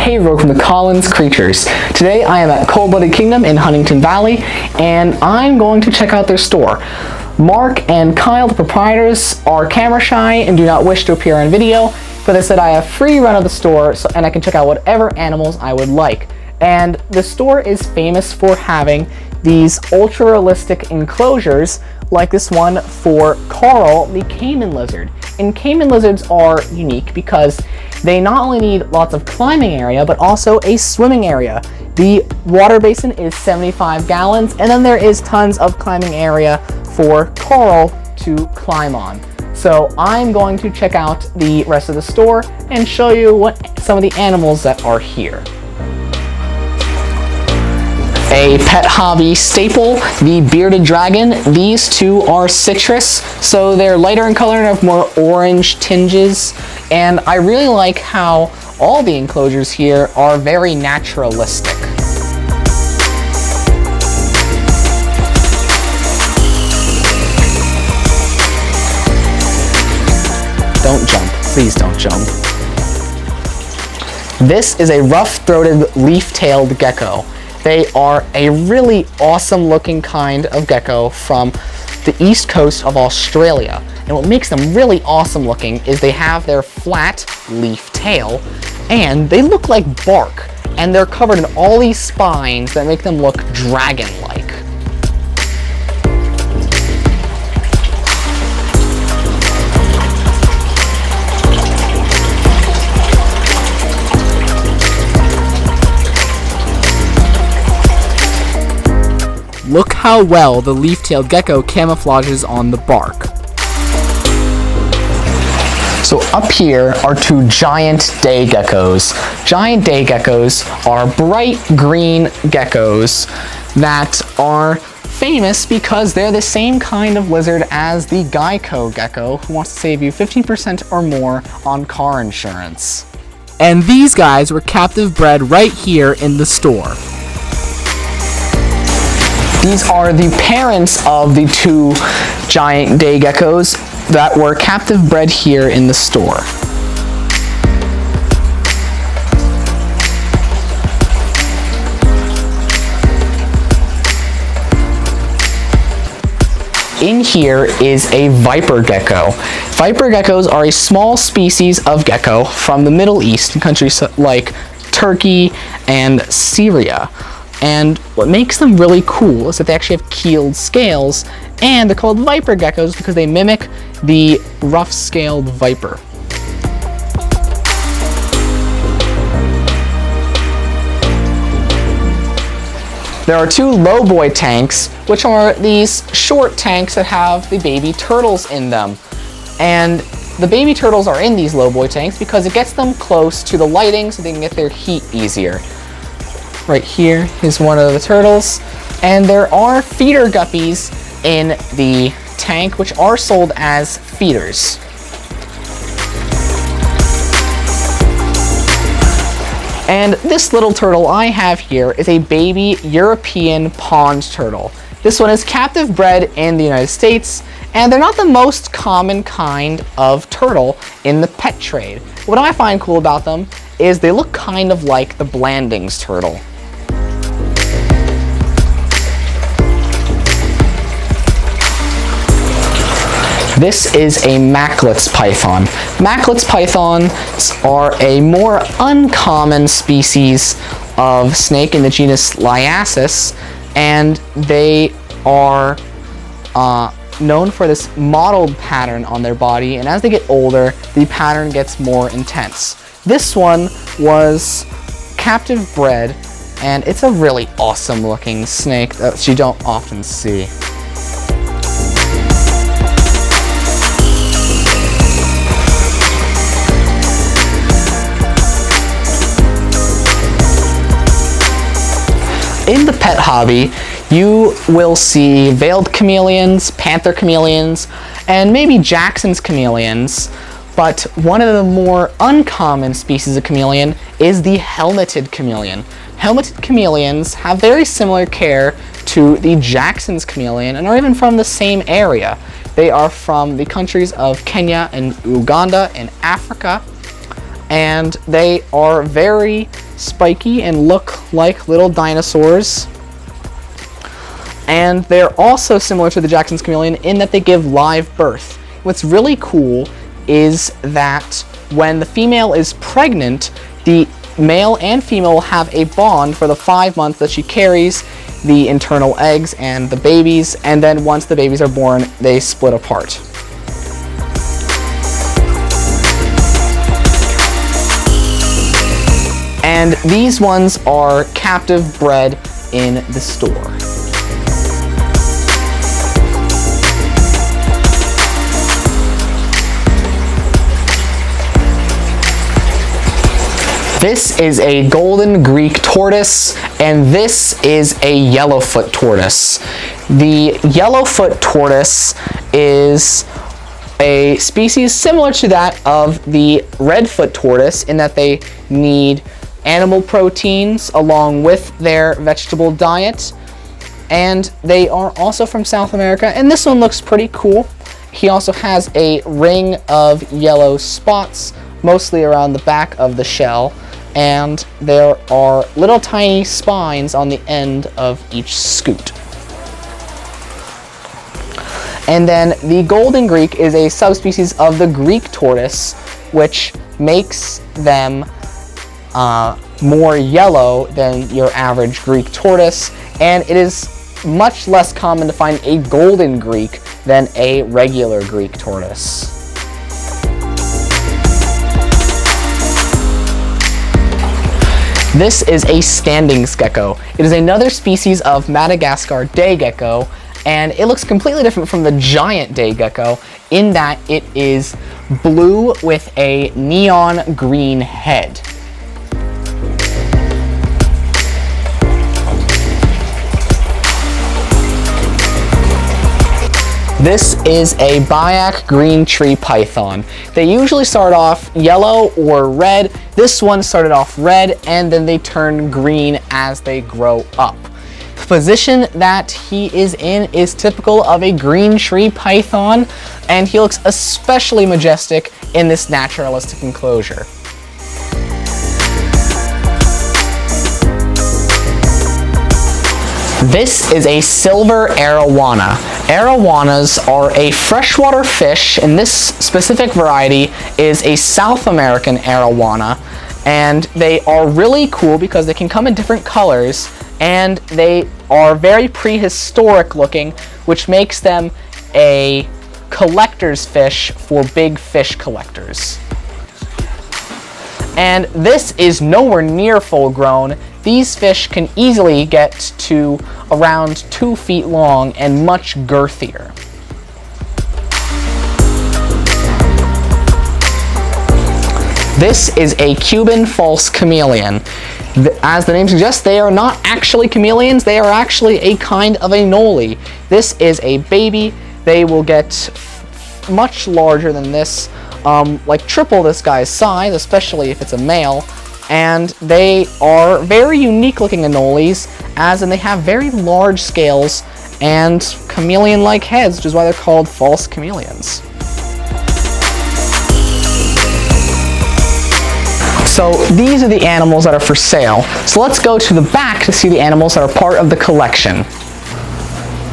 Hey, Rogue from the Collins Creatures. Today I am at Cold-Blooded Kingdom in Huntingdon Valley, and I'm going to check out their store. Mark and Kyle, the proprietors, are camera shy and do not wish to appear on video, but they said I have free run of the store and I can check out whatever animals I would like. And the store is famous for having these ultra-realistic enclosures like this one for Carl, the Caiman lizard. And Caiman lizards are unique because they not only need lots of climbing area, but also a swimming area. The water basin is 75 gallons, and then there is tons of climbing area for Carl to climb on. So I'm going to check out the rest of the store and show you what some of the animals that are here. A pet hobby staple, the bearded dragon. These two are citrus, so they're lighter in color and have more orange tinges. And I really like how all the enclosures here are very naturalistic. Don't jump, please don't jump. This is a rough-throated leaf-tailed gecko. They are a really awesome looking kind of gecko from the east coast of Australia. And what makes them really awesome looking is they have their flat leaf tail and they look like bark. And they're covered in all these spines that make them look dragon-like. Look how well the leaf-tailed gecko camouflages on the bark. So up here are two giant day geckos. Giant day geckos are bright green geckos that are famous because they're the same kind of lizard as the Gecko gecko, who wants to save you 15% or more on car insurance. And these guys were captive bred right here in the store. These are the parents of the two giant day geckos that were captive bred here in the store. In here is a viper gecko. Viper geckos are a small species of gecko from the Middle East in countries like Turkey and Syria. And what makes them really cool is that they actually have keeled scales, and they're called viper geckos because they mimic the rough-scaled viper. There are two lowboy tanks, which are these short tanks that have the baby turtles in them. And the baby turtles are in these lowboy tanks because it gets them close to the lighting so they can get their heat easier. Right here is one of the turtles, and there are feeder guppies in the tank which are sold as feeders. And this little turtle I have here is a baby European pond turtle. This one is captive bred in the United States, and they're not the most common kind of turtle in the pet trade. What I find cool about them is they look kind of like the Blandings turtle. This is a Macklot's python. Macklot's pythons are a more uncommon species of snake in the genus Liasis, and they are known for this mottled pattern on their body, and as they get older, the pattern gets more intense. This one was captive bred, and it's a really awesome looking snake that you don't often see. In the pet hobby, you will see veiled chameleons, panther chameleons, and maybe Jackson's chameleons, but one of the more uncommon species of chameleon is the helmeted chameleon. Helmeted chameleons have very similar care to the Jackson's chameleon and are even from the same area. They are from the countries of Kenya and Uganda in Africa, and they are very spiky and look like little dinosaurs. And they're also similar to the Jackson's chameleon in that they give live birth. What's really cool is that when the female is pregnant, the male and female will have a bond for the 5 months that she carries the internal eggs and the babies, and then once the babies are born, they split apart. And these ones are captive bred in the store. This is a golden Greek tortoise, and this is a yellowfoot tortoise. The yellowfoot tortoise is a species similar to that of the redfoot tortoise in that they need animal proteins along with their vegetable diet, and they are also from South America, and this one looks pretty cool. He also has a ring of yellow spots, mostly around the back of the shell, and there are little tiny spines on the end of each scoot. And then the golden Greek is a subspecies of the Greek tortoise, which makes them more yellow than your average Greek tortoise, and it is much less common to find a golden Greek than a regular Greek tortoise. This is a standing gecko. It is another species of Madagascar day gecko, and it looks completely different from the giant day gecko in that it is blue with a neon green head. This is a Biak green tree python. They usually start off yellow or red. This one started off red and then they turn green as they grow up. The position that he is in is typical of a green tree python, and he looks especially majestic in this naturalistic enclosure. This is a silver arowana. Arowanas are a freshwater fish, and this specific variety is a South American arowana, and they are really cool because they can come in different colors, and they are very prehistoric looking, which makes them a collector's fish for big fish collectors. And this is nowhere near full grown. These fish can easily get to around 2 feet long and much girthier. This is a Cuban false chameleon. As the name suggests, they are not actually chameleons, they are actually a kind of a noli. This is a baby. They will get much larger than this, like triple this guy's size, especially if it's a male. And they are very unique looking anoles, as in they have very large scales and chameleon-like heads, which is why they're called false chameleons. So these are the animals that are for sale. So let's go to the back to see the animals that are part of the collection.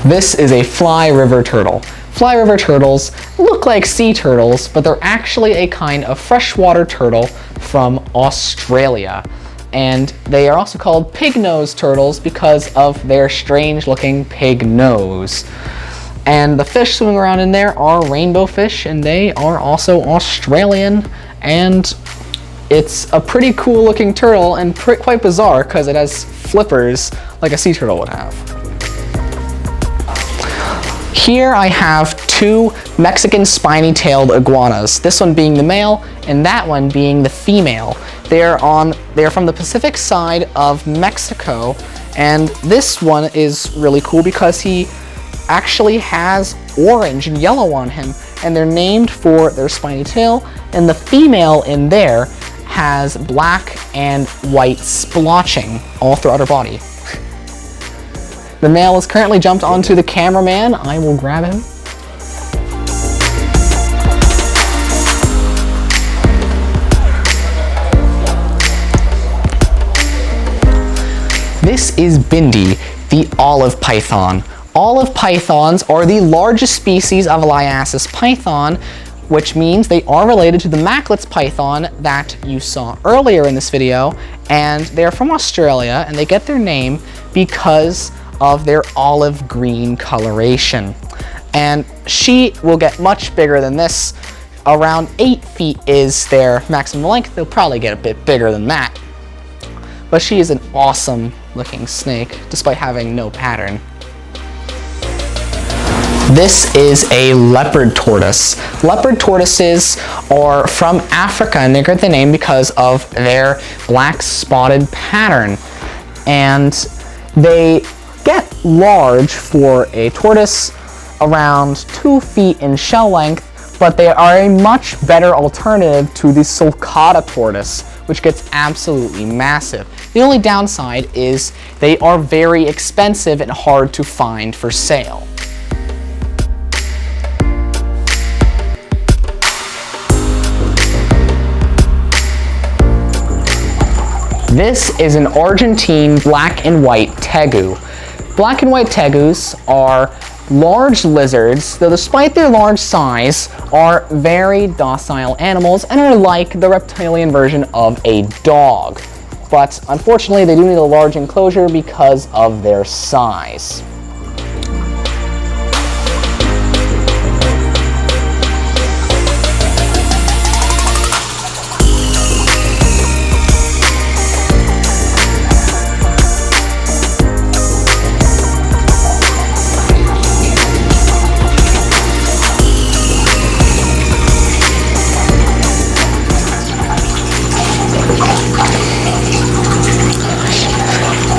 This is a fly river turtle. Fly river turtles look like sea turtles, but they're actually a kind of freshwater turtle from Australia. And they are also called pig-nosed turtles because of their strange-looking pig nose. And the fish swimming around in there are rainbow fish, and they are also Australian. And it's a pretty cool-looking turtle and quite bizarre because it has flippers like a sea turtle would have. Here I have two Mexican spiny-tailed iguanas, this one being the male and that one being the female. They're from the Pacific side of Mexico, and this one is really cool because he actually has orange and yellow on him, and they're named for their spiny tail, and the female in there has black and white splotching all throughout her body. The male is currently jumped onto the cameraman. I will grab him. this is Bindi, the olive python. Olive pythons are the largest species of Liasis python, which means they are related to the Macklot's python that you saw earlier in this video, and they're from Australia, and they get their name because of their olive green coloration. And she will get much bigger than this. Around 8 feet is their maximum length. They'll probably get a bit bigger than that. But she is an awesome looking snake, despite having no pattern. This is a leopard tortoise. Leopard tortoises are from Africa, and they get the name because of their black spotted pattern. And they get large for a tortoise, around 2 feet in shell length, but they are a much better alternative to the sulcata tortoise, which gets absolutely massive. The only downside is they are very expensive and hard to find for sale. This is an Argentine black and white tegu. Black and white tegus are large lizards, though despite their large size, are very docile animals and are like the reptilian version of a dog. But unfortunately, they do need a large enclosure because of their size.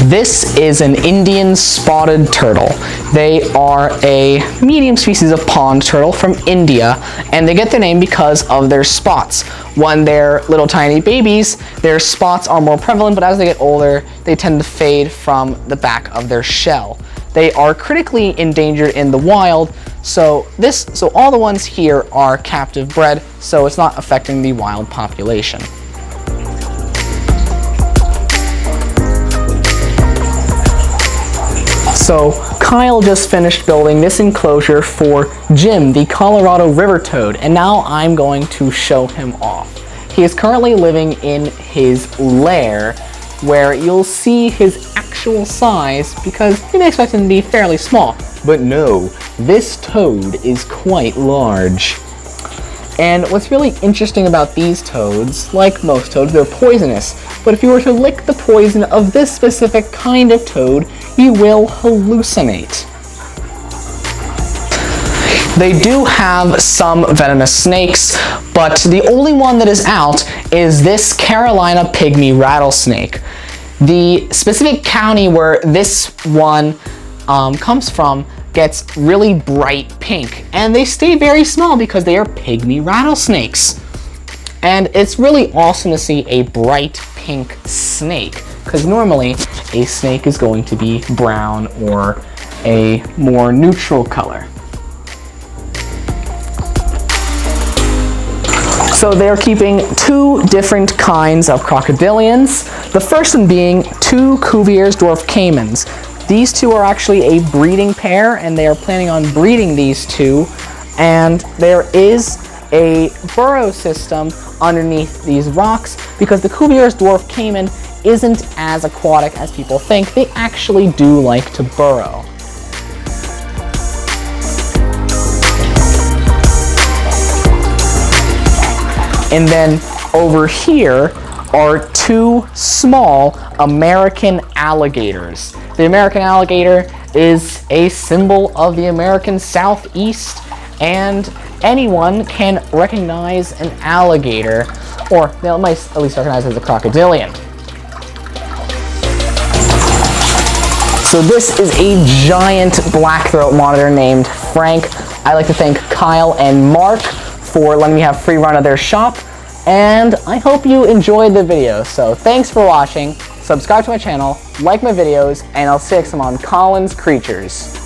This is an Indian spotted turtle. They are a medium species of pond turtle from India, and they get their name because of their spots. When they're little tiny babies, their spots are more prevalent, but as they get older, they tend to fade from the back of their shell. They are critically endangered in the wild, so all the ones here are captive bred, so it's not affecting the wild population. So Kyle just finished building this enclosure for Jim, the Colorado river toad, and now I'm going to show him off. He is currently living in his lair, where you'll see his actual size because you may expect him to be fairly small. But no, this toad is quite large. And what's really interesting about these toads, like most toads, they're poisonous. But if you were to lick the poison of this specific kind of toad, you will hallucinate. They do have some venomous snakes, but the only one that is out is this Carolina Pygmy rattlesnake. The specific county where this one comes from gets really bright pink, and they stay very small because they are pygmy rattlesnakes. And it's really awesome to see a bright pink snake, because normally a snake is going to be brown or a more neutral color. So they're keeping 2 different kinds of crocodilians, the first one being 2 Cuvier's dwarf caimans. These 2 are actually a breeding pair, and they are planning on breeding these 2, and there is a burrow system underneath these rocks because the Cuvier's dwarf caiman isn't as aquatic as people think. They actually do like to burrow. And then over here are 2 small American alligators. The American alligator is a symbol of the American Southeast, and anyone can recognize an alligator, or they might at least recognize it as a crocodilian. So this is a giant black-throat monitor named Frank. I'd like to thank Kyle and Mark for letting me have free run of their shop, and I hope you enjoyed the video. So thanks for watching, subscribe to my channel, like my videos, and I'll see you next time on Colin's Creatures.